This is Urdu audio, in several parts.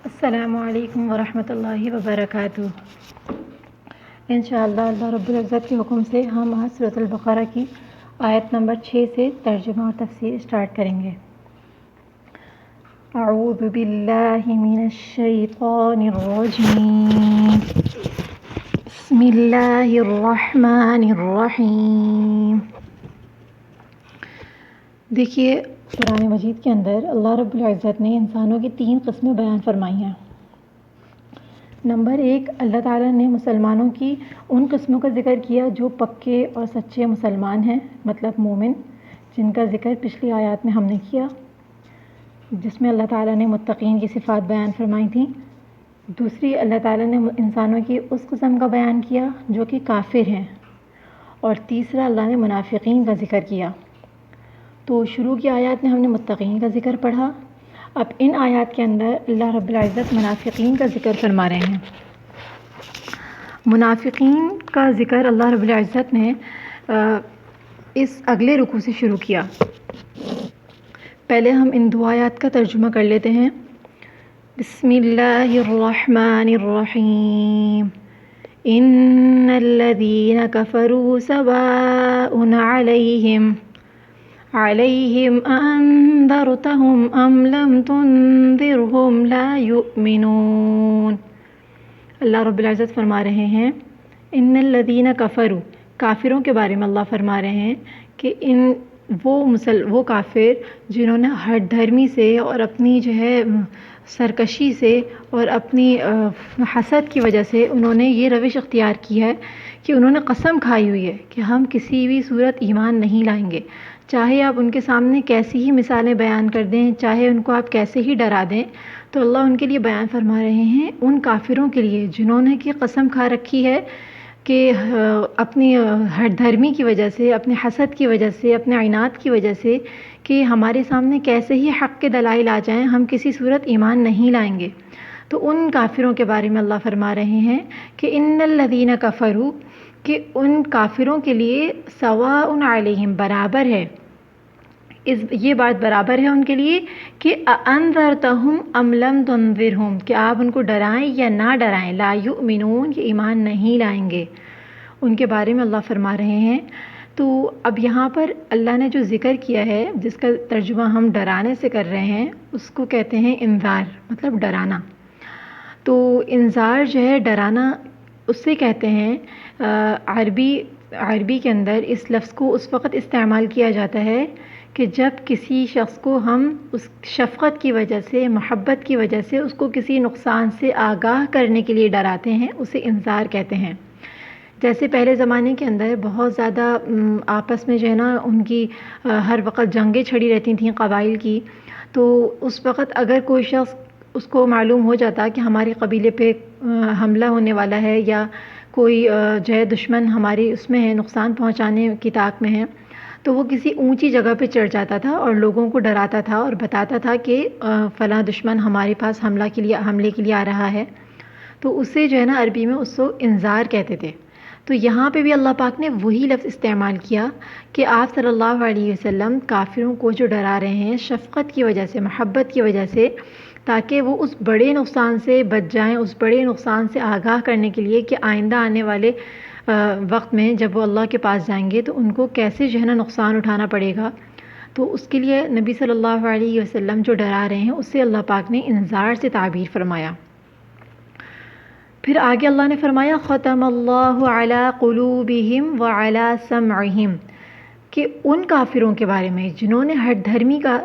السلام علیکم ورحمۃ اللہ وبرکاتہ۔ انشاءاللہ اللہ رب العزت کے حکم سے ہم آج سورۃ البقرہ کی آیت نمبر 6 سے ترجمہ اور تفسیر اسٹارٹ کریں گے۔ اعوذ باللہ من الشیطان الرجیم، بسم اللہ الرحمن الرحیم۔ دیکھیے، قرآن مجید کے اندر اللہ رب العزت نے انسانوں کی 3 قسمیں بیان فرمائی ہیں۔ نمبر 1، اللہ تعالیٰ نے مسلمانوں کی ان قسموں کا ذکر کیا جو پکے اور سچے مسلمان ہیں، مطلب مومن، جن کا ذکر پچھلی آیات میں ہم نے کیا، جس میں اللہ تعالیٰ نے متقین کی صفات بیان فرمائی تھیں۔ دوسری، اللہ تعالیٰ نے انسانوں کی اس قسم کا بیان کیا جو کہ کافر ہیں، اور تیسرا اللہ نے منافقین کا ذکر کیا۔ تو شروع کی آیات میں ہم نے متقین کا ذکر پڑھا، اب ان آیات کے اندر اللہ رب العزت منافقین کا ذکر فرما رہے ہیں۔ منافقین کا ذکر اللہ رب العزت نے اس اگلے رکوع سے شروع کیا۔ پہلے ہم ان 2 آیات کا ترجمہ کر لیتے ہیں۔ بسم اللہ الرحمن الرحیم، ان الذین کفروا سواء علیہم انذرتہم ام لم تنذرہم لا یؤمنون۔ اللہ رب العزت فرما رہے ہیں ان الذین کفروا، کافروں کے بارے میں اللہ فرما رہے ہیں کہ وہ کافر جنہوں نے ہٹ دھرمی سے اور اپنی سرکشی سے اور اپنی حسد کی وجہ سے انہوں نے یہ روش اختیار کی ہے کہ انہوں نے قسم کھائی ہوئی ہے کہ ہم کسی بھی صورت ایمان نہیں لائیں گے، چاہے آپ ان کے سامنے کیسی ہی مثالیں بیان کر دیں، چاہے ان کو آپ کیسے ہی ڈرا دیں، تو اللہ ان کے لیے بیان فرما رہے ہیں ان کافروں کے لیے جنہوں نے کہ قسم کھا رکھی ہے کہ اپنی ہٹ دھرمی کی وجہ سے، اپنے حسد کی وجہ سے، اپنے عناد کی وجہ سے کہ ہمارے سامنے کیسے ہی حق کے دلائل آ جائیں ہم کسی صورت ایمان نہیں لائیں گے۔ تو ان کافروں کے بارے میں اللہ فرما رہے ہیں کہ ان الذین کفروا، کہ ان کافروں کے لیے سواء علیہم، برابر ہے، یہ بات برابر ہے ان کے لیے کہ انذرتہم ام لم تنذرہم، کہ آپ ان کو ڈرائیں یا نہ ڈرائیں، لا یؤمنون، یہ ایمان نہیں لائیں گے، ان کے بارے میں اللہ فرما رہے ہیں۔ تو اب یہاں پر اللہ نے جو ذکر کیا ہے، جس کا ترجمہ ہم ڈرانے سے کر رہے ہیں، اس کو کہتے ہیں انذار، مطلب ڈرانا۔ تو انذار جو ہے ڈرانا، اس سے کہتے ہیں عربی کے اندر اس لفظ کو اس وقت استعمال کیا جاتا ہے کہ جب کسی شخص کو ہم اس شفقت کی وجہ سے، محبت کی وجہ سے اس کو کسی نقصان سے آگاہ کرنے کے لیے ڈراتے ہیں، اسے انذار کہتے ہیں۔ جیسے پہلے زمانے کے اندر بہت زیادہ آپس میں ان کی ہر وقت جنگیں چھڑی رہتی تھیں قبائل کی، تو اس وقت اگر کوئی شخص، اس کو معلوم ہو جاتا کہ ہمارے قبیلے پہ حملہ ہونے والا ہے یا کوئی دشمن ہماری اس میں ہے، نقصان پہنچانے کی طاق میں ہے، تو وہ کسی اونچی جگہ پہ چڑھ جاتا تھا اور لوگوں کو ڈراتا تھا اور بتاتا تھا کہ فلاں دشمن ہمارے پاس حملے کے لیے آ رہا ہے، تو اسے عربی میں اس کو انذار کہتے تھے۔ تو یہاں پہ بھی اللہ پاک نے وہی لفظ استعمال کیا کہ آپ صلی اللہ علیہ وسلم کافروں کو جو ڈرا رہے ہیں شفقت کی وجہ سے، محبت کی وجہ سے، تاکہ وہ اس بڑے نقصان سے بچ جائیں، اس بڑے نقصان سے آگاہ کرنے کے لیے کہ آئندہ آنے والے وقت میں جب وہ اللہ کے پاس جائیں گے تو ان کو کیسے نقصان اٹھانا پڑے گا، تو اس کے لیے نبی صلی اللہ علیہ وسلم جو ڈرا رہے ہیں اس سے اللہ پاک نے انذار سے تعبیر فرمایا۔ پھر آگے اللہ نے فرمایا ختم اللہ علی قلوبہم وعلی سمعہم، کہ ان کافروں کے بارے میں جنہوں نے ہٹ دھرمی کا،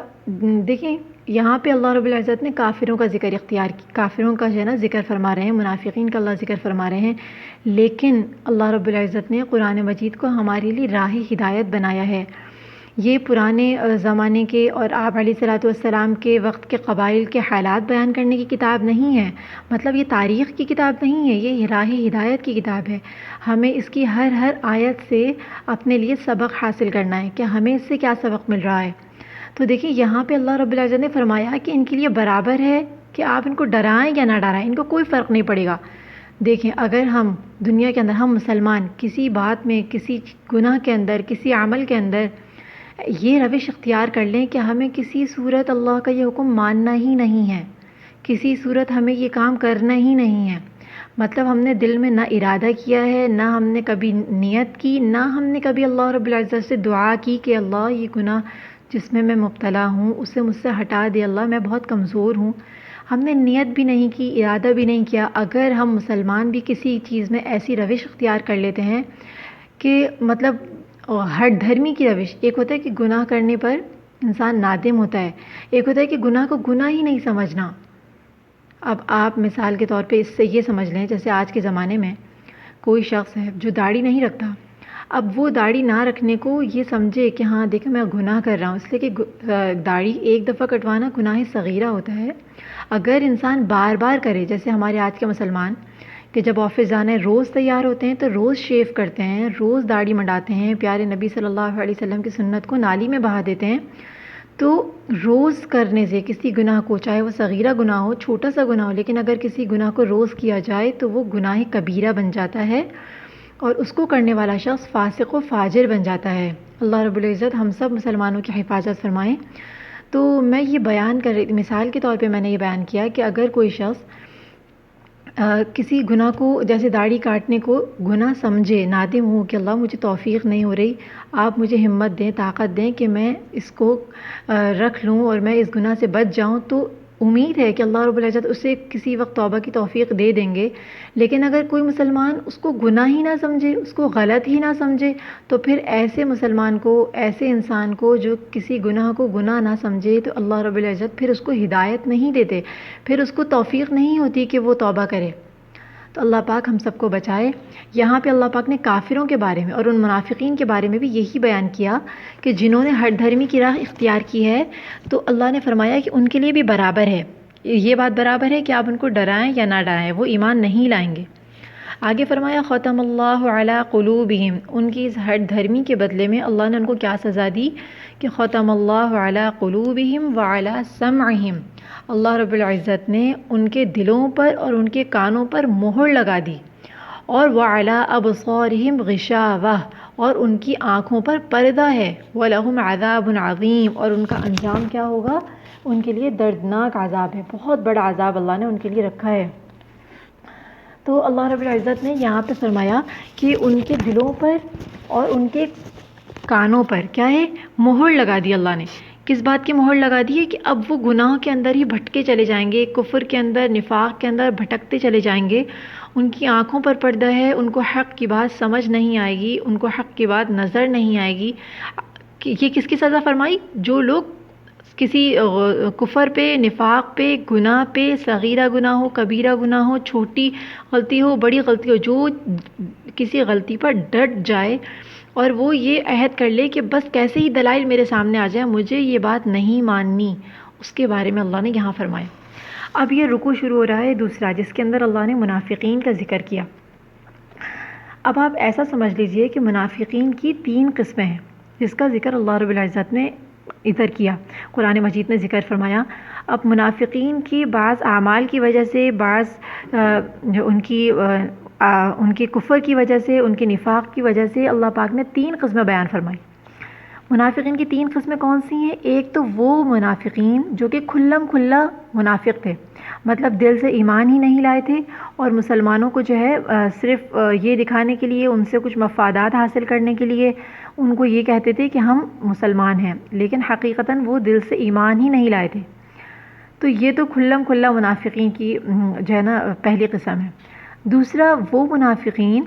دیکھیں یہاں پہ اللہ رب العزت نے کافروں کا ذکر اختیار کی، کافروں کا ذکر فرما رہے ہیں، منافقین کا اللہ ذکر فرما رہے ہیں، لیکن اللہ رب العزت نے قرآن مجید کو ہمارے لیے راہ ہدایت بنایا ہے۔ یہ پرانے زمانے کے اور آپ علیہ الصلوۃ والسلام کے وقت کے قبائل کے حالات بیان کرنے کی کتاب نہیں ہے، مطلب یہ تاریخ کی کتاب نہیں ہے، یہ راہ ہدایت کی کتاب ہے۔ ہمیں اس کی ہر آیت سے اپنے لیے سبق حاصل کرنا ہے کہ ہمیں اس سے کیا سبق مل رہا ہے۔ تو دیکھیں یہاں پہ اللہ رب العزت نے فرمایا کہ ان کے لیے برابر ہے کہ آپ ان کو ڈرائیں یا نہ ڈرائیں، ان کو کوئی فرق نہیں پڑے گا۔ دیکھیں اگر ہم دنیا کے اندر، ہم مسلمان کسی بات میں، کسی گناہ کے اندر، کسی عمل کے اندر یہ روش اختیار کر لیں کہ ہمیں کسی صورت اللہ کا یہ حکم ماننا ہی نہیں ہے، کسی صورت ہمیں یہ کام کرنا ہی نہیں ہے. مطلب ہم نے دل میں نہ ارادہ کیا ہے، نہ ہم نے کبھی نیت کی، نہ ہم نے کبھی اللہ رب العزت سے دعا کی کہ اللہ یہ گناہ جس میں مبتلا ہوں اسے مجھ سے ہٹا دے، اللہ میں بہت کمزور ہوں. ہم نے نیت بھی نہیں کی، ارادہ بھی نہیں کیا. اگر ہم مسلمان بھی کسی چیز میں ایسی روش اختیار کر لیتے ہیں کہ مطلب ہٹ دھرمی کی روش، ایک ہوتا ہے کہ گناہ کرنے پر انسان نادم ہوتا ہے، ایک ہوتا ہے کہ گناہ کو گناہ ہی نہیں سمجھنا. اب آپ مثال کے طور پہ اس سے یہ سمجھ لیں، جیسے آج کے زمانے میں کوئی شخص ہے جو داڑھی نہیں رکھتا، اب وہ داڑھی نہ رکھنے کو یہ سمجھے کہ ہاں دیکھیں میں گناہ کر رہا ہوں، اس لیے کہ داڑھی ایک دفعہ کٹوانا گناہ صغیرہ ہوتا ہے. اگر انسان بار بار کرے، جیسے ہمارے آج کے مسلمان کہ جب آفس جانا ہے روز تیار ہوتے ہیں تو روز شیو کرتے ہیں، روز داڑھی منڈاتے ہیں، پیارے نبی صلی اللہ علیہ وسلم کی سنت کو نالی میں بہا دیتے ہیں. تو روز کرنے سے کسی گناہ کو، چاہے وہ صغیرہ گناہ ہو، چھوٹا سا گناہ ہو، لیکن اگر کسی گناہ کو روز کیا جائے تو وہ گناہ کبیرہ بن جاتا ہے اور اس کو کرنے والا شخص فاسق و فاجر بن جاتا ہے. اللہ رب العزت ہم سب مسلمانوں کی حفاظت فرمائیں. تو میں یہ بیان کر رہی، مثال کے طور پہ میں نے یہ بیان کیا کہ اگر کوئی شخص کسی گناہ کو جیسے داڑھی کاٹنے کو گناہ سمجھے، نادم ہو کہ اللہ مجھے توفیق نہیں ہو رہی، آپ مجھے ہمت دیں، طاقت دیں کہ میں اس کو رکھ لوں اور میں اس گناہ سے بچ جاؤں، تو امید ہے کہ اللہ رب العزت اسے کسی وقت توبہ کی توفیق دے دیں گے. لیکن اگر کوئی مسلمان اس کو گناہ ہی نہ سمجھے، اس کو غلط ہی نہ سمجھے، تو پھر ایسے مسلمان کو، ایسے انسان کو جو کسی گناہ کو گناہ نہ سمجھے، تو اللہ رب العزت پھر اس کو ہدایت نہیں دیتے، پھر اس کو توفیق نہیں ہوتی کہ وہ توبہ کرے. تو اللہ پاک ہم سب کو بچائے. یہاں پہ اللہ پاک نے کافروں کے بارے میں اور ان منافقین کے بارے میں بھی یہی بیان کیا کہ جنہوں نے ہٹ دھرمی کی راہ اختیار کی ہے تو اللہ نے فرمایا کہ ان کے لیے بھی برابر ہے، یہ بات برابر ہے کہ آپ ان کو ڈرائیں یا نہ ڈرائیں، وہ ایمان نہیں لائیں گے. آگے فرمایا ختم اللہ علی قلوبہم، ان کی اس ہٹ دھرمی کے بدلے میں اللہ نے ان کو کیا سزا دی کہ ختم اللہ علی قلوبہم وعلی سمعہم، اللہ رب العزت نے ان کے دلوں پر اور ان کے کانوں پر مہر لگا دی، اور وعلی ابصارہم غشاوہ، اور ان کی آنکھوں پر پردہ ہے، وَلَهُمْ عَذَابٌ عَظِيمٌ، اور ان کا انجام کیا ہوگا، ان کے لیے دردناک عذاب ہے، بہت بڑا عذاب اللہ نے ان کے لیے رکھا ہے. تو اللہ رب العزت نے یہاں پہ فرمایا کہ ان کے دلوں پر اور ان کے کانوں پر کیا ہے، مہر لگا دی اللہ نے. کس بات کی مہر لگا دی ہے کہ اب وہ گناہ کے اندر ہی بھٹکے چلے جائیں گے، کفر کے اندر، نفاق کے اندر بھٹکتے چلے جائیں گے. ان کی آنکھوں پر پردہ ہے، ان کو حق کی بات سمجھ نہیں آئے گی، ان کو حق کی بات نظر نہیں آئے گی. یہ کس کی سزا فرمائی؟ جو لوگ کسی کفر پہ، نفاق پہ، گناہ پہ، صغیرہ گناہ ہو، کبیرہ گناہ ہو، چھوٹی غلطی ہو، بڑی غلطی ہو، جو کسی غلطی پر ڈٹ جائے اور وہ یہ عہد کر لے کہ بس کیسے ہی دلائل میرے سامنے آ جائیں مجھے یہ بات نہیں ماننی، اس کے بارے میں اللہ نے یہاں فرمایا. اب یہ رکوع شروع ہو رہا ہے دوسرا، جس کے اندر اللہ نے منافقین کا ذکر کیا. اب آپ ایسا سمجھ لیجئے کہ منافقین کی 3 قسمیں ہیں جس کا ذکر اللہ رب العزت نے ادھر کیا، قرآن مجید نے ذکر فرمایا. اب منافقین کی بعض اعمال کی وجہ سے، بعض ان کی کفر کی وجہ سے، ان کے نفاق کی وجہ سے اللہ پاک نے 3 قسمیں بیان فرمائی. منافقین کی 3 قسمیں کون سی ہیں؟ ایک تو وہ منافقین جو کہ کھلم کھلا منافق تھے، مطلب دل سے ایمان ہی نہیں لائے تھے اور مسلمانوں کو جو ہے صرف یہ دکھانے کے لیے، ان سے کچھ مفادات حاصل کرنے کے لیے ان کو یہ کہتے تھے کہ ہم مسلمان ہیں، لیکن حقیقتاً وہ دل سے ایمان ہی نہیں لائے تھے. تو یہ تو کھلم کھلا منافقین کی جو ہے نا پہلی قسم ہے. دوسرا وہ منافقین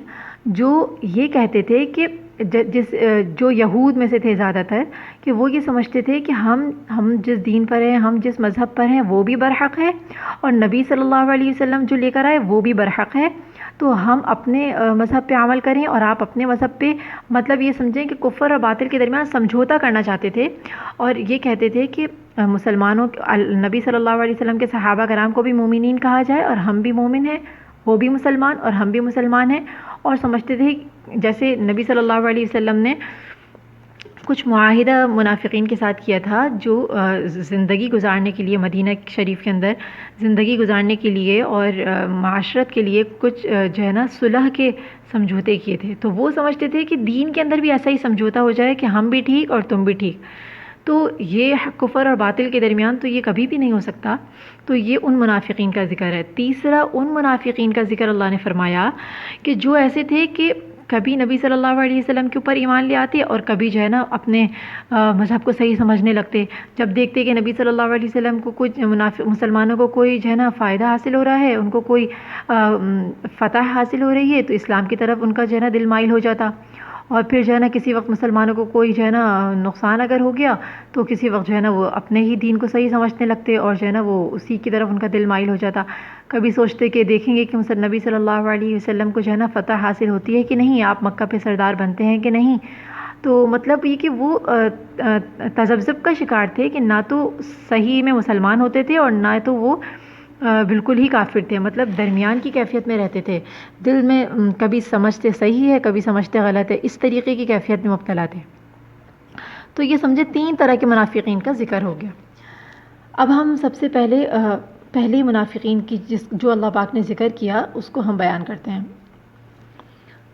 جو یہ کہتے تھے کہ جو یہود میں سے تھے زیادہ تر، کہ وہ یہ سمجھتے تھے کہ ہم جس دین پر ہیں، ہم جس مذہب پر ہیں وہ بھی برحق ہے، اور نبی صلی اللہ علیہ وسلم جو لے کر آئے وہ بھی برحق ہے، تو ہم اپنے مذہب پہ عمل کریں اور آپ اپنے مذہب پہ، مطلب یہ سمجھیں کہ کفر اور باطل کے درمیان سمجھوتا کرنا چاہتے تھے. اور یہ کہتے تھے کہ مسلمانوں، نبی صلی اللہ علیہ وسلم کے صحابہ کرام کو بھی مومنین کہا جائے، اور ہم بھی مومن ہیں، وہ بھی مسلمان اور ہم بھی مسلمان ہیں. اور سمجھتے تھے جیسے نبی صلی اللہ علیہ وسلم نے کچھ معاہدہ منافقین کے ساتھ کیا تھا، جو زندگی گزارنے کے لیے مدینہ شریف کے اندر زندگی گزارنے کے لیے اور معاشرت کے لیے کچھ جو ہے نا صلح کے سمجھوتے کیے تھے. تو وہ سمجھتے تھے کہ دین کے اندر بھی ایسا ہی سمجھوتا ہو جائے کہ ہم بھی ٹھیک اور تم بھی ٹھیک. تو یہ کفر اور باطل کے درمیان تو یہ کبھی بھی نہیں ہو سکتا. تو یہ ان منافقین کا ذکر ہے. تیسرا ان منافقین کا ذکر اللہ نے فرمایا کہ جو ایسے تھے کہ کبھی نبی صلی اللہ علیہ وسلم کے اوپر ایمان لے آتے اور کبھی جو ہے نا اپنے مذہب کو صحیح سمجھنے لگتے. جب دیکھتے کہ نبی صلی اللہ علیہ وسلم کو کچھ مسلمانوں کو کوئی جو ہے نا فائدہ حاصل ہو رہا ہے، ان کو کوئی فتح حاصل ہو رہی ہے، تو اسلام کی طرف ان کا جو ہے نا دل مائل ہو جاتا. اور پھر جو ہے نا کسی وقت مسلمانوں کو کوئی جو ہے نا نقصان اگر ہو گیا تو کسی وقت جو ہے نا وہ اپنے ہی دین کو صحیح سمجھنے لگتے اور جو ہے نا وہ اسی کی طرف ان کا دل مائل ہو جاتا. کبھی سوچتے کہ دیکھیں گے کہ نبی صلی اللہ علیہ وسلم کو جو ہے نا فتح حاصل ہوتی ہے کہ نہیں، آپ مکہ پہ سردار بنتے ہیں کہ نہیں. تو مطلب یہ کہ وہ تذبذب کا شکار تھے کہ نہ تو صحیح میں مسلمان ہوتے تھے اور نہ تو وہ بالکل ہی کافر تھے. مطلب درمیان کی کیفیت میں رہتے تھے، دل میں کبھی سمجھتے صحیح ہے کبھی سمجھتے غلط ہے، اس طریقے کی کیفیت میں مبتلا تھے. تو یہ سمجھے 3 طرح کے منافقین کا ذکر ہو گیا. اب ہم سب سے پہلے منافقین کی جو اللہ پاک نے ذکر کیا اس کو ہم بیان کرتے ہیں.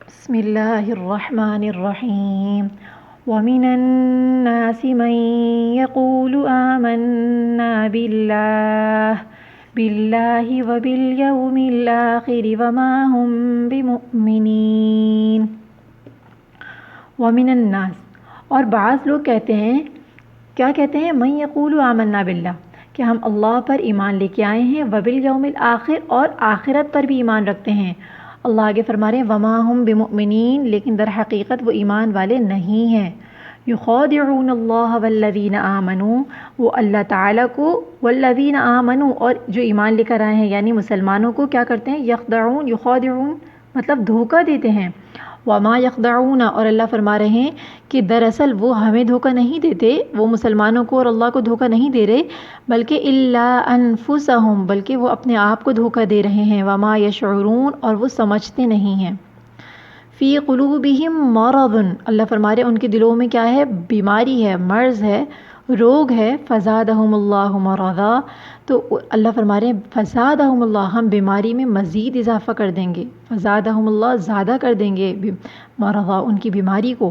بسم اللہ الرحمن الرحیم. وَمِنَ النَّاسِ مَن يَقُولُ آمَنَّا بِاللَّهِ وَبِالْيَوْمِ الْآخِرِ وَمَا هُم بِمُؤْمِنِينَ. وَمِنَ النَّاسِ، اور بعض لوگ کہتے ہیں، کیا کہتے ہیں؟ مَن يَقُولُ آمَنَّا بِاللَّهِ، کہ ہم اللہ پر ایمان لے کے آئے ہیں، وَبِالْيَوْمِ الْآخِرِ، اور آخرت پر بھی ایمان رکھتے ہیں. اللہ آگے فرما رہے ہیں وَمَا هُم بِمُؤْمِنِينَ، لیکن در حقیقت وہ ایمان والے نہیں ہیں. يُخَادِعُونَ اللَّهَ وَالَّذِينَ آمَنُوا، وہ اللہ تعالیٰ کو، وَالَّذِينَ آمَنُوا، اور جو ایمان لے کر آئے ہیں یعنی مسلمانوں کو کیا کرتے ہیں؟ يَخْدَعُونَ، يُخَادِعُونَ مطلب دھوکہ دیتے ہیں. وَمَا يَخْدَعُونَ، اور اللہ فرما رہے ہیں کہ دراصل وہ ہمیں دھوکہ نہیں دیتے، وہ مسلمانوں کو اور اللہ کو دھوکہ نہیں دے رہے، بلکہ إِلَّا أَنفُسَهُم، بلکہ وہ اپنے آپ کو دھوکہ دے رہے ہیں. وَمَا يَشْعُرُونَ، اور وہ سمجھتے نہیں ہیں. فی قلوبہم مرض، اللہ فرما رہے ان کے دلوں میں کیا ہے؟ بیماری ہے، مرض ہے، روگ ہے. فزادہم اللہ مرضا، تو اللہ فرما رہے ہیں فزادہم اللہ، ہم بیماری میں مزید اضافہ کر دیں گے. فزادہم اللہ، زیادہ کر دیں گے مرضا، ان کی بیماری کو.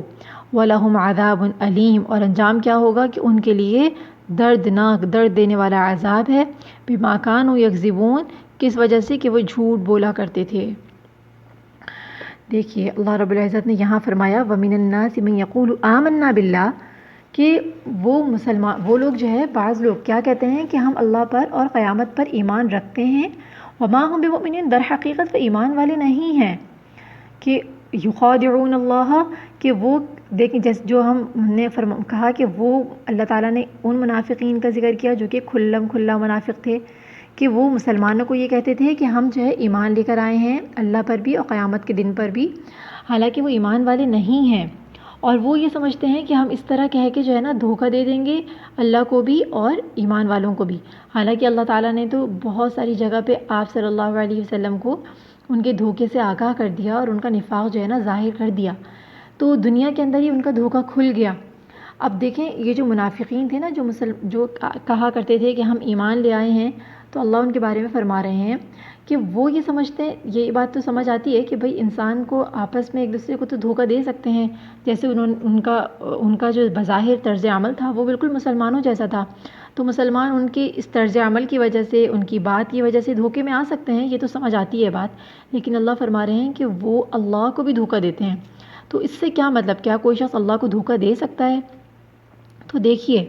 وَلَهُمْ عَذَابٌ علیم، اور انجام کیا ہوگا کہ ان کے لیے دردناک، درد دینے والا عذاب ہے. بما کانوا یکذبون، کس وجہ سے کہ وہ جھوٹ بولا کرتے تھے. دیکھیے اللہ رب العزت نے یہاں فرمایا وَمِنَ النَّاسِ مَن يَقُولُ آمَنَّا بِاللَّهِ، کہ وہ لوگ جو ہے، بعض لوگ کیا کہتے ہیں کہ ہم اللہ پر اور قیامت پر ایمان رکھتے ہیں. وَمَا هُم بِمُؤْمِنِينَ، در حقیقت وہ ایمان والے نہیں ہیں. کہ یخادعون اللہ، کہ وہ دیکھیں جیسے جو ہم نے کہا کہ وہ اللہ تعالیٰ نے ان منافقین کا ذکر کیا جو کہ کھلا منافق تھے، کہ وہ مسلمانوں کو یہ کہتے تھے کہ ہم جو ہے ایمان لے کر آئے ہیں اللہ پر بھی اور قیامت کے دن پر بھی، حالانکہ وہ ایمان والے نہیں ہیں. اور وہ یہ سمجھتے ہیں کہ ہم اس طرح کہہ کے جو ہے نا دھوکہ دے دیں گے اللہ کو بھی اور ایمان والوں کو بھی. حالانکہ اللہ تعالیٰ نے تو بہت ساری جگہ پہ آپ صلی اللہ علیہ وسلم کو ان کے دھوکے سے آگاہ کر دیا اور ان کا نفاق جو ہے نا ظاہر کر دیا. تو دنیا کے اندر ہی ان کا دھوکہ کھل گیا. اب دیکھیں یہ جو منافقین تھے نا، جو کہا کرتے تھے کہ ہم ایمان لے آئے ہیں، تو اللہ ان کے بارے میں فرما رہے ہیں کہ وہ یہ سمجھتے ہیں، یہ بات تو سمجھ آتی ہے کہ بھئی انسان کو آپس میں ایک دوسرے کو تو دھوکہ دے سکتے ہیں. جیسے ان کا جو بظاہر طرز عمل تھا وہ بالکل مسلمانوں جیسا تھا، تو مسلمان ان کے اس طرز عمل کی وجہ سے، ان کی بات کی وجہ سے دھوکے میں آ سکتے ہیں، یہ تو سمجھ آتی ہے بات. لیکن اللہ فرما رہے ہیں کہ وہ اللہ کو بھی دھوکہ دیتے ہیں. تو اس سے کیا مطلب، کیا کوئی شخص اللہ کو دھوکہ دے سکتا ہے؟ تو دیکھیے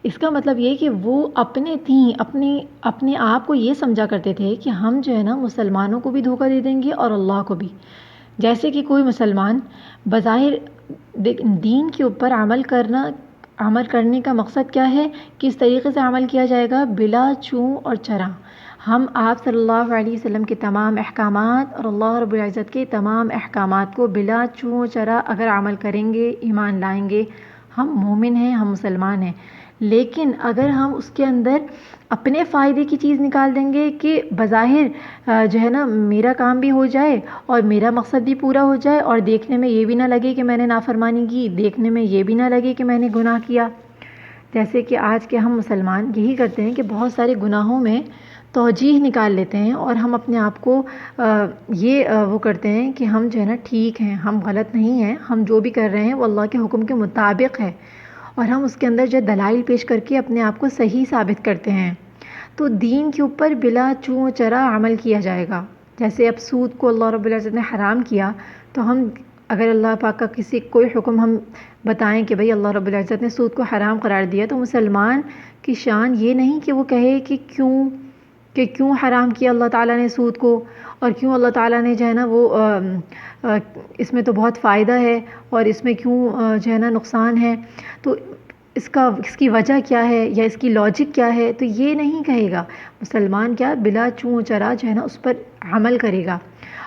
اس کا مطلب یہ کہ وہ اپنے آپ کو یہ سمجھا کرتے تھے کہ ہم جو ہے نا مسلمانوں کو بھی دھوکہ دے دیں گے اور اللہ کو بھی. جیسے کہ کوئی مسلمان بظاہر دین کے اوپر عمل کرنے کا مقصد کیا ہے، کس طریقے سے عمل کیا جائے گا؟ بلا چوں اور چرا. ہم آپ صلی اللہ علیہ وسلم کے تمام احکامات اور اللہ رب العزت کے تمام احکامات کو بلا چوں چرا اگر عمل کریں گے، ایمان لائیں گے، ہم مومن ہیں، ہم مسلمان ہیں. لیکن اگر ہم اس کے اندر اپنے فائدے کی چیز نکال دیں گے کہ بظاہر جو ہے نا میرا کام بھی ہو جائے اور میرا مقصد بھی پورا ہو جائے، اور دیکھنے میں یہ بھی نہ لگے کہ میں نے نافرمانی کی، دیکھنے میں یہ بھی نہ لگے کہ میں نے گناہ کیا. جیسے کہ آج کے ہم مسلمان یہی کرتے ہیں کہ بہت سارے گناہوں میں توجیہ نکال لیتے ہیں اور ہم اپنے آپ کو وہ کرتے ہیں کہ ہم جو ہے نا ٹھیک ہیں، ہم غلط نہیں ہیں، ہم جو بھی کر رہے ہیں وہ اللہ کے حکم کے مطابق ہے. اور ہم اس کے اندر جو دلائل پیش کر کے اپنے آپ کو صحیح ثابت کرتے ہیں، تو دین کے اوپر بلا چوں چرا عمل کیا جائے گا۔ جیسے اب سود کو اللہ رب العزت نے حرام کیا، تو ہم اگر اللہ پاک کا کوئی حکم ہم بتائیں کہ بھئی اللہ رب العزت نے سود کو حرام قرار دیا، تو مسلمان کی شان یہ نہیں کہ وہ کہے کہ کیوں حرام کیا اللہ تعالیٰ نے سود کو، اور کیوں اللہ تعالیٰ نے جو ہے نا وہ اس میں تو بہت فائدہ ہے اور اس میں کیوں جو ہے نا نقصان ہے، تو اس کی وجہ کیا ہے یا اس کی لاجک کیا ہے، تو یہ نہیں کہے گا۔ مسلمان کیا بلا چوں چرا جو ہے نا اس پر عمل کرے گا۔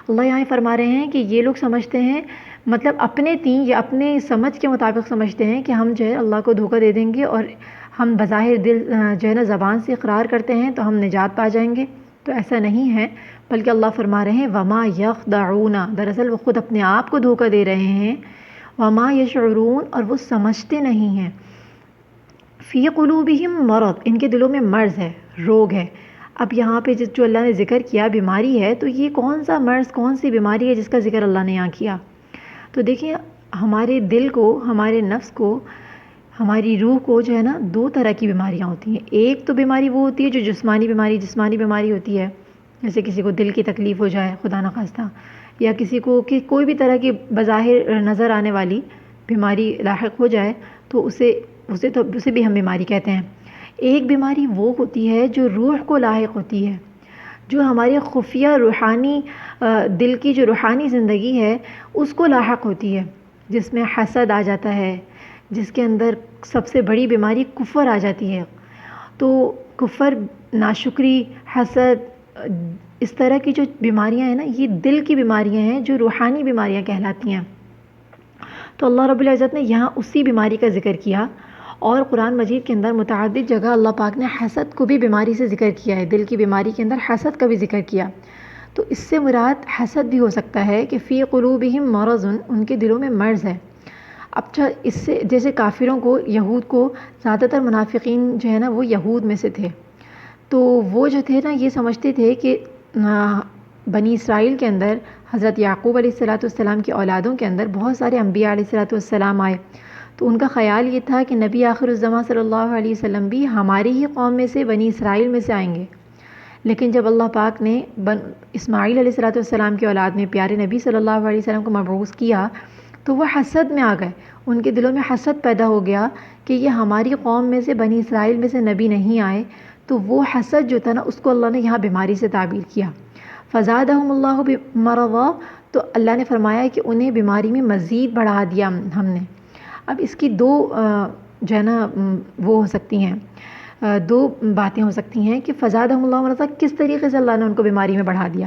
اللہ یہاں فرما رہے ہیں کہ یہ لوگ سمجھتے ہیں، مطلب اپنے دین یا اپنے سمجھ کے مطابق سمجھتے ہیں کہ ہم جو ہے اللہ کو دھوکہ دے دیں گے اور ہم بظاہر دل جو ہے نا زبان سے اقرار کرتے ہیں تو ہم نجات پا جائیں گے، تو ایسا نہیں ہے، بلکہ اللہ فرما رہے ہیں وما یخدعون، دراصل وہ خود اپنے آپ کو دھوکہ دے رہے ہیں، وما یشعرون، اور وہ سمجھتے نہیں ہیں، فی قلوبہم مرض، ان کے دلوں میں مرض ہے، روگ ہے۔ اب یہاں پہ جو اللہ نے ذکر کیا بیماری ہے، تو یہ کون سا مرض، کون سی بیماری ہے جس کا ذکر اللہ نے یہاں کیا؟ تو دیکھیں ہمارے دل کو، ہمارے نفس کو، ہماری روح کو جو ہے نا دو طرح کی بیماریاں ہوتی ہیں۔ ایک تو بیماری وہ ہوتی ہے جو جسمانی بیماری ہوتی ہے، جیسے کسی کو دل کی تکلیف ہو جائے خدا نخواستہ، یا کسی کو کہ کوئی بھی طرح کی بظاہر نظر آنے والی بیماری لاحق ہو جائے، تو اسے بھی ہم بیماری کہتے ہیں۔ ایک بیماری وہ ہوتی ہے جو روح کو لاحق ہوتی ہے، جو ہمارے خفیہ روحانی دل کی جو روحانی زندگی ہے اس کو لاحق ہوتی ہے، جس میں حسد آ جاتا ہے، جس کے اندر سب سے بڑی بیماری کفر آ جاتی ہے۔ تو کفر، ناشکری، حسد، اس طرح کی جو بیماریاں ہیں نا، یہ دل کی بیماریاں ہیں جو روحانی بیماریاں کہلاتی ہیں۔ تو اللہ رب العزت نے یہاں اسی بیماری کا ذکر کیا، اور قرآن مجید کے اندر متعدد جگہ اللہ پاک نے حسد کو بھی بیماری سے ذکر کیا ہے، دل کی بیماری کے اندر حسد کا بھی ذکر کیا۔ تو اس سے مراد حسد بھی ہو سکتا ہے کہ فی قلوبہم مرض، ان کے دلوں میں مرض ہے۔ اب اس سے جیسے کافروں کو، یہود کو، زیادہ تر منافقین جو ہے نا وہ یہود میں سے تھے، تو وہ جو تھے نا یہ سمجھتے تھے کہ بنی اسرائیل کے اندر حضرت یعقوب علیہ السلام کی اولادوں کے اندر بہت سارے انبیاء علیہ السلام آئے، تو ان کا خیال یہ تھا کہ نبی آخر الزماں صلی اللہ علیہ وسلم بھی ہماری ہی قوم میں سے، بنی اسرائیل میں سے آئیں گے۔ لیکن جب اللہ پاک نے اسماعیل علیہ السلام کی اولاد میں پیارے نبی صلی اللہ علیہ وسلم کو مبعوث کیا، تو وہ حسد میں آ گئے، ان کے دلوں میں حسد پیدا ہو گیا کہ یہ ہماری قوم میں سے، بنی اسرائیل میں سے نبی نہیں آئے، تو وہ حسد جو تھا نا اس کو اللہ نے یہاں بیماری سے تعبیر کیا، فزادہم اللہ مرضا، تو اللہ نے فرمایا کہ انہیں بیماری میں مزید بڑھا دیا ہم نے۔ اب اس کی دو جو ہے نا وہ ہو سکتی ہیں، دو باتیں ہو سکتی ہیں کہ فزادہم اللہ مرضا کس طریقے سے اللہ نے ان کو بیماری میں بڑھا دیا۔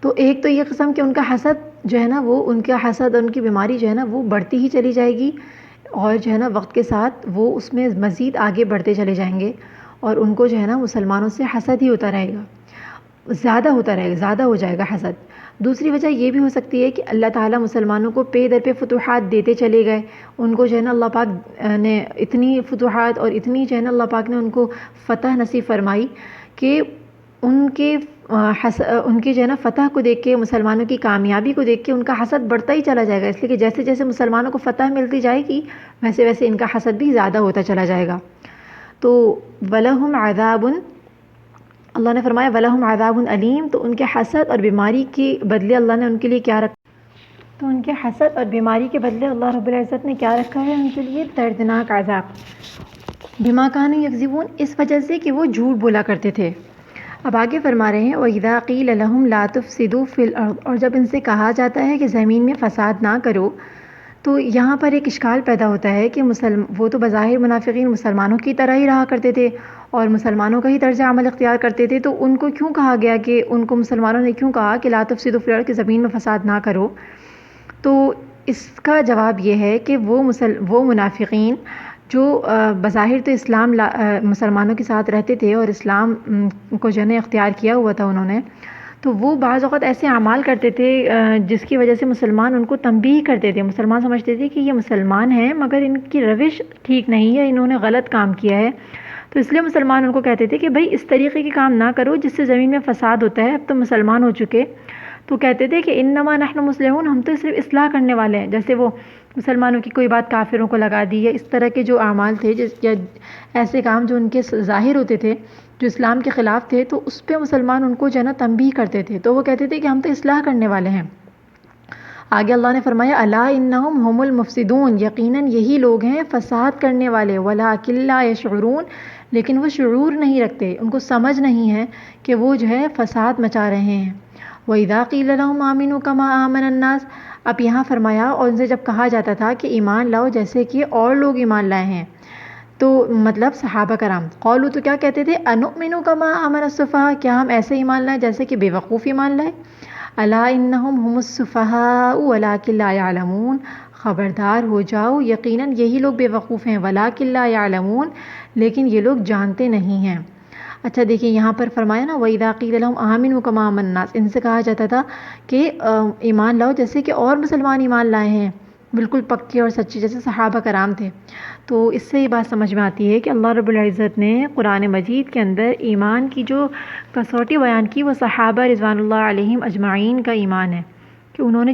تو ایک تو یہ قسم کہ ان کا حسد جو ہے نا وہ، ان کا حسد، ان کی بیماری جو ہے نا وہ بڑھتی ہی چلی جائے گی، اور جو ہے نا وقت کے ساتھ وہ اس میں مزید آگے بڑھتے چلے جائیں گے، اور ان کو جو ہے نا مسلمانوں سے حسد ہی ہوتا رہے گا، زیادہ ہو جائے گا حسد۔ دوسری وجہ یہ بھی ہو سکتی ہے کہ اللہ تعالیٰ مسلمانوں کو پے در پہ فتوحات دیتے چلے گئے، ان کو جو ہے نا اللہ پاک نے اتنی فتوحات اور اتنی جو ہے نا اللہ پاک نے ان کو فتح نصیب فرمائی کہ ان کے جو ہے نا فتح کو دیکھ کے، مسلمانوں کی کامیابی کو دیکھ کے ان کا حسد بڑھتا ہی چلا جائے گا، اس لیے کہ جیسے جیسے مسلمانوں کو فتح ملتی جائے گی ویسے ویسے ان کا حسد بھی زیادہ ہوتا چلا جائے گا۔ تو وَلَهُمْ عَذَابٌ، اللہ نے فرمایا وَلَهُمْ عَذَابٌ علیم، تو ان کے حسد اور بیماری کے بدلے اللہ نے ان کے لیے کیا رکھا، تو ان کے حسد اور بیماری کے بدلے اللہ رب العزت نے کیا رکھا ہے ان کے لیے؟ دردناک عذاب، بما كانوا یکذبون، اس وجہ سے کہ وہ جھوٹ بولا کرتے تھے۔ اب آگے فرما رہے ہیں وَإِذَا قِيلَ لَهُمْ لَا تُفْسِدُوا فِي الْأَرْضِ، اور جب ان سے کہا جاتا ہے کہ زمین میں فساد نہ کرو، تو یہاں پر ایک اشکال پیدا ہوتا ہے کہ وہ تو بظاہر منافقین مسلمانوں کی طرح ہی رہا کرتے تھے اور مسلمانوں کا ہی طرز عمل اختیار کرتے تھے، تو ان کو کیوں کہا گیا کہ ان کو مسلمانوں نے کیوں کہا کہ لا تفسدوا فی الارض، کہ زمین میں فساد نہ کرو؟ تو اس کا جواب یہ ہے کہ وہ منافقین جو بظاہر تو اسلام مسلمانوں کے ساتھ رہتے تھے اور اسلام کو جو ہے اختیار کیا ہوا تھا انہوں نے، تو وہ بعض اوقات ایسے اعمال کرتے تھے جس کی وجہ سے مسلمان ان کو تنبیہ کرتے تھے، مسلمان سمجھتے تھے کہ یہ مسلمان ہیں مگر ان کی روش ٹھیک نہیں ہے، انہوں نے غلط کام کیا ہے، تو اس لیے مسلمان ان کو کہتے تھے کہ بھئی اس طریقے کے کام نہ کرو جس سے زمین میں فساد ہوتا ہے، اب تو مسلمان ہو چکے، تو کہتے تھے کہ انما نحن مصلحون، ہم تو صرف اصلاح کرنے والے ہیں، جیسے وہ مسلمانوں کی کوئی بات کافروں کو لگا دی، یا اس طرح کے جو اعمال تھے یا ایسے کام جو ان کے ظاہر ہوتے تھے جو اسلام کے خلاف تھے، تو اس پہ مسلمان ان کو جو ہے نا تنبیہ کرتے تھے، تو وہ کہتے تھے کہ ہم تو اصلاح کرنے والے ہیں۔ آگے اللہ نے فرمایا الا انہم هم المفسدون، یقیناً یہی لوگ ہیں فساد کرنے والے، ولکن لا یشعرون، لیکن وہ شعور نہیں رکھتے، ان کو سمجھ نہیں ہے کہ وہ جو ہے فساد مچا رہے ہیں۔ وَإِذَا قِيلَ لَهُمْ آمِنُوا كَمَا آمَنَ النَّاسُ، اب یہاں فرمایا اور ان سے جب کہا جاتا تھا کہ ایمان لاؤ جیسے کہ اور لوگ ایمان لائے ہیں، تو مطلب صحابہ کرام قالوا، تو کیا کہتے تھے، انؤمن کما آمن السفہاء، کیا ہم ایسے ایمان لائیں جیسے کہ بے وقوف ایمان لائے؟ الا انہم هم السفہاء ولکن لا یعلمون، خبردار ہو جاؤ یقیناً یہی لوگ بے وقوف ہیں، ولکن لا یعلمون، لیکن یہ لوگ جانتے نہیں ہیں۔ اچھا دیکھیں یہاں پر فرمایا نا وَإِذَا قِيلَ لَهُمْ آمِنُوا كَمَا آمَنَ النَّاسُ، ان سے کہا جاتا تھا کہ ایمان لاؤ جیسے کہ اور مسلمان ایمان لائے ہیں، بالکل پکے اور سچے جیسے صحابہ کرام تھے۔ تو اس سے یہ بات سمجھ میں آتی ہے کہ اللہ رب العزت نے قرآن مجید کے اندر ایمان کی جو کسوٹی بیان کی وہ صحابہ رضوان اللہ علیہم اجمعین کا ایمان ہے، کہ انہوں نے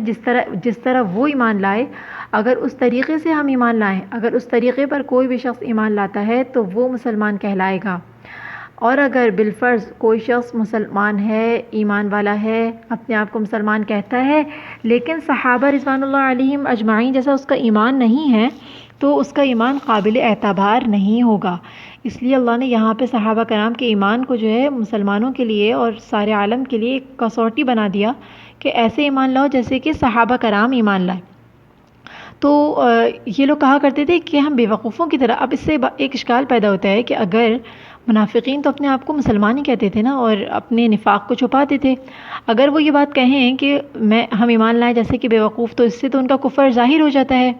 جس طرح وہ ایمان لائے، اگر اس طریقے سے ہم ایمان لائیں، اگر اس طریقے پر کوئی بھی شخص ایمان لاتا ہے تو وہ مسلمان کہلائے گا۔ اور اگر بالفرض کوئی شخص مسلمان ہے، ایمان والا ہے، اپنے آپ کو مسلمان کہتا ہے، لیکن صحابہ رضوان اللہ علیہم اجمعین جیسا اس کا ایمان نہیں ہے، تو اس کا ایمان قابل اعتبار نہیں ہوگا۔ اس لیے اللہ نے یہاں پہ صحابہ کرام کے ایمان کو جو ہے مسلمانوں کے لیے اور سارے عالم کے لیے ایک کسوٹی بنا دیا کہ ایسے ایمان لاؤ جیسے کہ صحابہ کرام ایمان لائے۔ تو یہ لوگ کہا کرتے تھے کہ ہم بے وقوفوں کی طرح، اب اس سے ایک اشکال پیدا ہوتا ہے کہ اگر منافقین تو اپنے آپ کو مسلمان ہی کہتے تھے نا اور اپنے نفاق کو چھپاتے تھے، اگر وہ یہ بات کہیں کہ ہم ایمان لائیں جیسے کہ بے وقوف، تو اس سے تو ان کا کفر ظاہر ہو جاتا ہے۔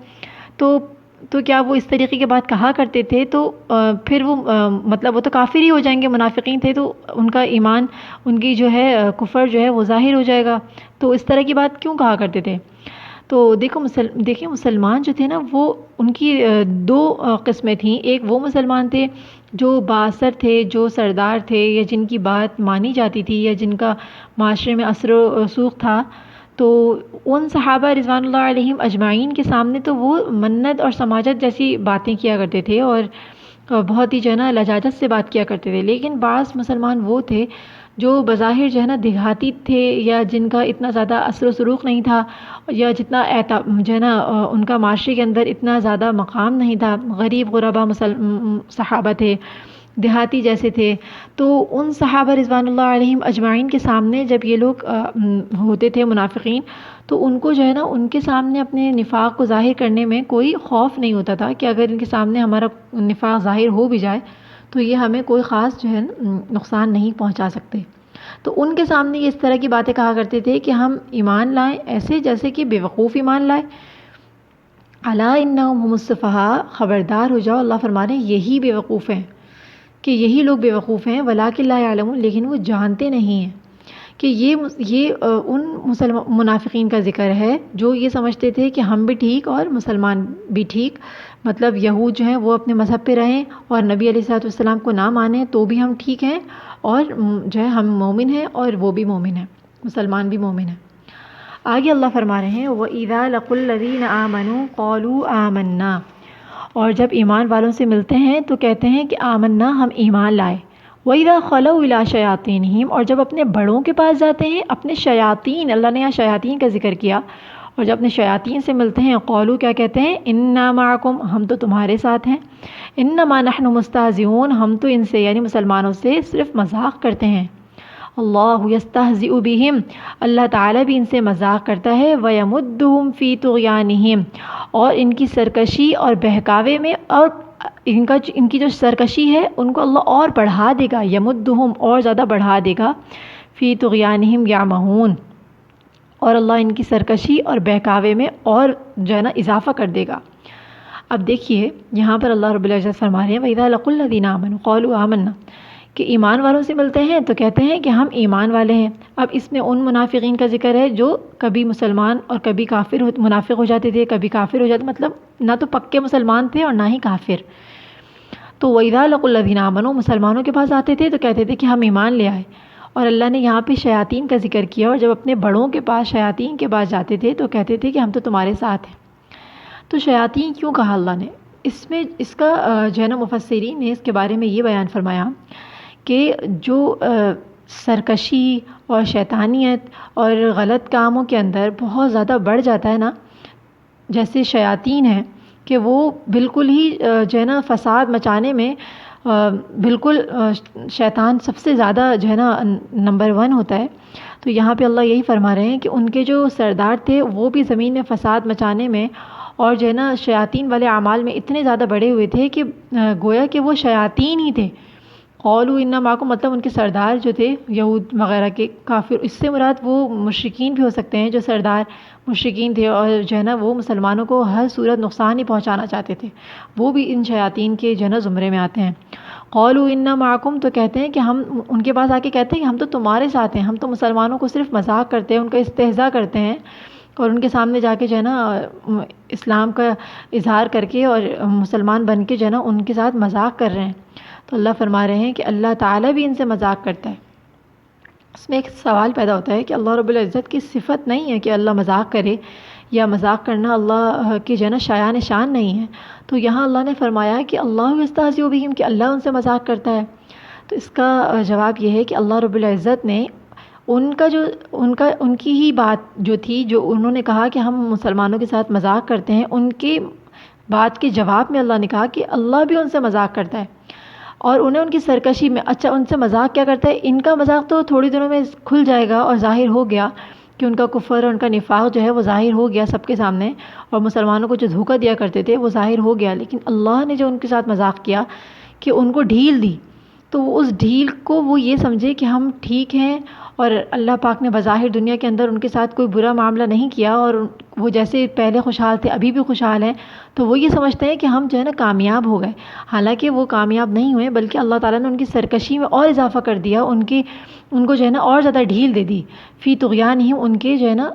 تو کیا وہ اس طریقے کی بات کہا کرتے تھے؟ تو پھر وہ مطلب وہ تو کافر ہی ہو جائیں گے، منافقین تھے تو ان کا ایمان، ان کی جو ہے کفر جو ہے وہ ظاہر ہو جائے گا، تو اس طرح کی بات کیوں کہا کرتے تھے؟ تو دیکھیں مسلمان جو تھے نا، وہ ان کی دو قسمیں تھیں۔ ایک وہ مسلمان تھے جو بااثر تھے، جو سردار تھے، یا جن کی بات مانی جاتی تھی، یا جن کا معاشرے میں اثر و رسوخ تھا، تو ان صحابہ رضوان اللہ علیہم اجمعین کے سامنے تو وہ منت اور سماجت جیسی باتیں کیا کرتے تھے اور بہت ہی جو ہے نا لجاجت سے بات کیا کرتے تھے۔ لیکن بعض مسلمان وہ تھے جو بظاہر جو ہے نا دیہاتی تھے، یا جن کا اتنا زیادہ اثر و سلوک نہیں تھا، یا جتنا جو ہے نا ان کا معاشرے کے اندر اتنا زیادہ مقام نہیں تھا، غریب غربا صحابہ تھے، دیہاتی جیسے تھے، تو ان صحابہ رضوان اللہ علیہم اجمعین کے سامنے جب یہ لوگ ہوتے تھے منافقین، تو ان کو جو ہے نا ان کے سامنے اپنے نفاق کو ظاہر کرنے میں کوئی خوف نہیں ہوتا تھا کہ اگر ان کے سامنے ہمارا نفاق ظاہر ہو بھی جائے تو یہ ہمیں کوئی خاص جو ہے نقصان نہیں پہنچا سکتے۔ تو ان کے سامنے یہ اس طرح کی باتیں کہا کرتے تھے کہ ہم ایمان لائیں ایسے جیسے کہ بے وقوف ایمان لائے۔ الا انہم هم السفہاء، خبردار ہو جاؤ، اللہ فرما رہے ہیں یہی بے وقوف ہیں، کہ یہی لوگ بے وقوف ہیں، ولکن لا یعلمون، لیکن وہ جانتے نہیں ہیں۔ کہ یہ ان منافقین کا ذکر ہے جو یہ سمجھتے تھے کہ ہم بھی ٹھیک اور مسلمان بھی ٹھیک، مطلب یہود جو ہیں وہ اپنے مذہب پہ رہیں اور نبی علیہ الصلوۃ والسلام کو نہ مانیں تو بھی ہم ٹھیک ہیں، اور جو ہے ہم مومن ہیں اور وہ بھی مومن ہیں، مسلمان بھی مومن ہیں۔ آگے اللہ فرما رہے ہیں وَإِذَا لَقُوا الَّذِينَ آمَنُوا قَالُوا آمَنَّا، اور جب ایمان والوں سے ملتے ہیں تو کہتے ہیں کہ آمنا، ہم ایمان لائے۔ وَإِذَا خَلَوْا إِلَىٰ شَيَاطِينِهِمْ، اور جب اپنے بڑوں کے پاس جاتے ہیں، اپنے شیاطین، اللہ نے یہاں شیاطین کا ذکر کیا، اور جب اپنے شیاطین سے ملتے ہیں قالوا، کیا کہتے ہیں، اِنَّا مَعَكُمْ، ہم تو تمہارے ساتھ ہیں، اِنَّمَا نَحْنُ مُسْتَهْزِئُونَ، ہم تو ان سے یعنی مسلمانوں سے صرف مذاق کرتے ہیں۔ اللہ یستہزئ بہم، اللہ تعالیٰ بھی ان سے مذاق کرتا ہے، وَيَمُدُّهُمْ فِي طُغْيَانِهِمْ، اور ان کی سرکشی اور بہکاوے میں، اور ان کی جو سرکشی ہے ان کو اللہ اور بڑھا دے گا، یمدہم، اور زیادہ بڑھا دے گا، فی طغیانہم یعمہون، اور اللہ ان کی سرکشی اور بہکاوے میں اور جو ہے نا اضافہ کر دے گا۔ اب دیکھیے یہاں پر اللہ رب العزت فرما رہے ہیں وَإِذَا لَقُوا الَّذِينَ آمَنُوا قَالُوا آمَنَّا، کہ ایمان والوں سے ملتے ہیں تو کہتے ہیں کہ ہم ایمان والے ہیں۔ اب اس میں ان منافقین کا ذکر ہے جو کبھی مسلمان اور کبھی کافر منافق ہو جاتے تھے، کبھی کافر ہو جاتے، مطلب نہ تو پکے مسلمان تھے اور نہ ہی کافر۔ تو وَإِذَا لَقُوا الَّذِينَ آمَنُوا، مسلمانوں کے پاس آتے تھے تو کہتے تھے کہ ہم ایمان لے آئے، اور اللہ نے یہاں پہ شیاطین کا ذکر کیا، اور جب اپنے بڑوں کے پاس، شیاطین کے پاس جاتے تھے تو کہتے تھے کہ ہم تو تمہارے ساتھ ہیں۔ تو شیاطین کیوں کہا اللہ نے؟ اس کا جو ہے نا مفسرین نے اس کے بارے میں یہ بیان فرمایا کہ جو سرکشی اور شیطانیت اور غلط کاموں کے اندر بہت زیادہ بڑھ جاتا ہے نا، جیسے شیاطین ہیں کہ وہ بالکل ہی جو ہے نا فساد مچانے میں بالکل شیطان سب سے زیادہ جو ہے نا نمبر 1 ہوتا ہے. تو یہاں پہ اللہ یہی فرما رہے ہیں کہ ان کے جو سردار تھے وہ بھی زمین میں فساد مچانے میں اور جو ہے نا شیاطین والے اعمال میں اتنے زیادہ بڑے ہوئے تھے کہ گویا کہ وہ شیاطین ہی تھے. قولوا انا معکم، مطلب ان کے سردار جو تھے یہود وغیرہ کے کافر، اس سے مراد وہ مشرکین بھی ہو سکتے ہیں جو سردار مشرکین تھے اور جو ہے نا وہ مسلمانوں کو ہر صورت نقصان ہی پہنچانا چاہتے تھے، وہ بھی ان شیاطین کے جو ہے نا زمرے میں آتے ہیں. قولوا انا معکم، تو کہتے ہیں کہ ہم ان کے پاس آ کے کہتے ہیں کہ ہم تو تمہارے ساتھ ہیں، ہم تو مسلمانوں کو صرف مذاق کرتے ہیں، ان کا استہزاء کرتے ہیں اور ان کے سامنے جا کے جو ہے نا اسلام کا اظہار کر کے اور مسلمان بن کے جو ہے نا ان کے ساتھ مذاق کر رہے ہیں. تو اللہ فرما رہے ہیں کہ اللہ تعالیٰ بھی ان سے مذاق کرتا ہے. اس میں ایک سوال پیدا ہوتا ہے کہ اللہ رب العزت کی صفت نہیں ہے کہ اللہ مذاق کرے، یا مذاق کرنا اللہ کی جو ہے نا شایان شان نہیں ہے. تو یہاں اللہ نے فرمایا کہ اللہ یستہزئ بہم، کہ اللہ ان سے مذاق کرتا ہے. تو اس کا جواب یہ ہے کہ اللہ رب العزت نے ان کی ہی بات جو تھی، جو انہوں نے کہا کہ ہم مسلمانوں کے ساتھ مذاق کرتے ہیں، ان کی بات کے جواب میں اللہ نے کہا کہ اللہ بھی ان سے مذاق کرتا ہے اور انہیں ان کی سرکشی میں، اچھا ان سے مذاق کیا کرتا ہے؟ ان کا مذاق تو تھوڑی دنوں میں کھل جائے گا اور ظاہر ہو گیا کہ ان کا کفر اور ان کا نفاق جو ہے وہ ظاہر ہو گیا سب کے سامنے، اور مسلمانوں کو جو دھوکہ دیا کرتے تھے وہ ظاہر ہو گیا. لیکن اللہ نے جو ان کے ساتھ مذاق کیا کہ ان کو ڈھیل دی، تو اس ڈھیل کو وہ یہ سمجھے کہ ہم ٹھیک ہیں، اور اللہ پاک نے بظاہر دنیا کے اندر ان کے ساتھ کوئی برا معاملہ نہیں کیا اور وہ جیسے پہلے خوشحال تھے ابھی بھی خوشحال ہیں، تو وہ یہ سمجھتے ہیں کہ ہم جو ہے نا کامیاب ہو گئے. حالانکہ وہ کامیاب نہیں ہوئے، بلکہ اللہ تعالیٰ نے ان کی سرکشی میں اور اضافہ کر دیا، ان کو جو ہے نا اور زیادہ ڈھیل دے دی. فی طغیانہم، ان کے جو ہے نا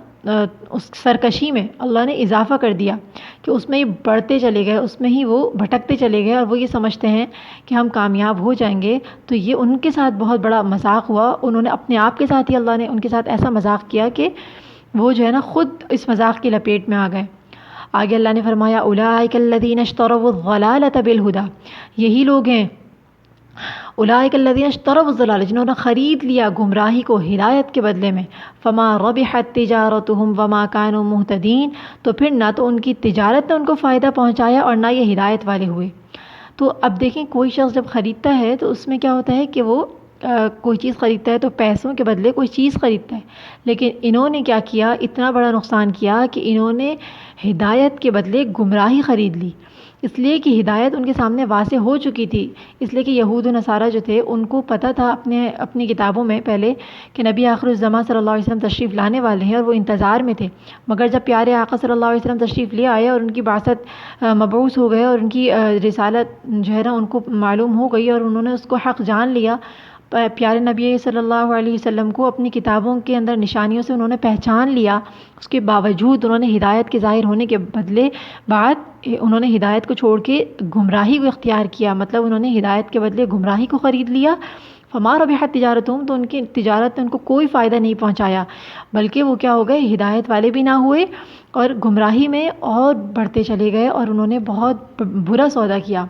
اس سرکشی میں اللہ نے اضافہ کر دیا کہ اس میں ہی بڑھتے چلے گئے، اس میں ہی وہ بھٹکتے چلے گئے، اور وہ یہ سمجھتے ہیں کہ ہم کامیاب ہو جائیں گے. تو یہ ان کے ساتھ بہت بڑا مذاق ہوا. انہوں نے اپنے آپ کے ساتھ ہی اللہ نے ان کے ساتھ ایسا مذاق کیا کہ وہ جو ہے نا خود اس مذاق کی لپیٹ میں آ گئے. آگے اللہ نے فرمایا اولئک الذین اشتروا الضلالۃ بالہدی، یہی لوگ ہیں اولئک الذین اشتروا الضلالۃ، جنہوں نے خرید لیا گمراہی کو ہدایت کے بدلے میں. فما ربحت تجارتہم وما کانوا مہتدین، تو پھر نہ تو ان کی تجارت نے ان کو فائدہ پہنچایا اور نہ یہ ہدایت والے ہوئے. تو اب دیکھیں کوئی شخص جب خریدتا ہے تو اس میں کیا ہوتا ہے کہ وہ کوئی چیز خریدتا ہے تو پیسوں کے بدلے کوئی چیز خریدتا ہے. لیکن انہوں نے کیا کیا؟ اتنا بڑا نقصان کیا کہ انہوں نے ہدایت کے بدلے گمراہی خرید لی، اس لیے کہ ہدایت ان کے سامنے واضح ہو چکی تھی. اس لیے کہ یہود و نصارہ جو تھے ان کو پتہ تھا اپنی کتابوں میں پہلے کہ نبی آخر الزماں صلی اللہ علیہ وسلم تشریف لانے والے ہیں، اور وہ انتظار میں تھے. مگر جب پیارے آقا صلی اللہ علیہ وسلم تشریف لے آئے اور ان کی بعثت مبعوث ہو گئے اور ان کی رسالت جو ہے نا ان کو معلوم ہو گئی اور انہوں نے اس کو حق جان لیا، پیارے نبی صلی اللہ علیہ وسلم کو اپنی کتابوں کے اندر نشانیوں سے انہوں نے پہچان لیا، اس کے باوجود انہوں نے ہدایت کے ظاہر ہونے کے بدلے انہوں نے ہدایت کو چھوڑ کے گمراہی کو اختیار کیا. مطلب انہوں نے ہدایت کے بدلے گمراہی کو خرید لیا. فما ربحت تجارتہم، تو ان کی تجارت نے ان کو کوئی فائدہ نہیں پہنچایا، بلکہ وہ کیا ہو گئے؟ ہدایت والے بھی نہ ہوئے اور گمراہی میں اور بڑھتے چلے گئے، اور انہوں نے بہت برا سودا کیا.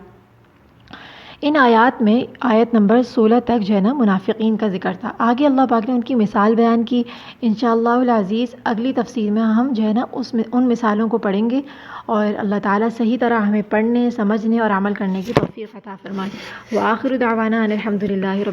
ان آیات میں آیت نمبر 16 تک جو ہے نا منافقین کا ذکر تھا. آگے اللہ پاک نے ان کی مثال بیان کی. انشاءاللہ العزیز اگلی تفسیر میں ہم جو ہے نا ان مثالوں کو پڑھیں گے، اور اللہ تعالیٰ صحیح طرح ہمیں پڑھنے، سمجھنے اور عمل کرنے کی توفیق عطا فرمائے. وآخر دعوانا ان الحمد للہ رب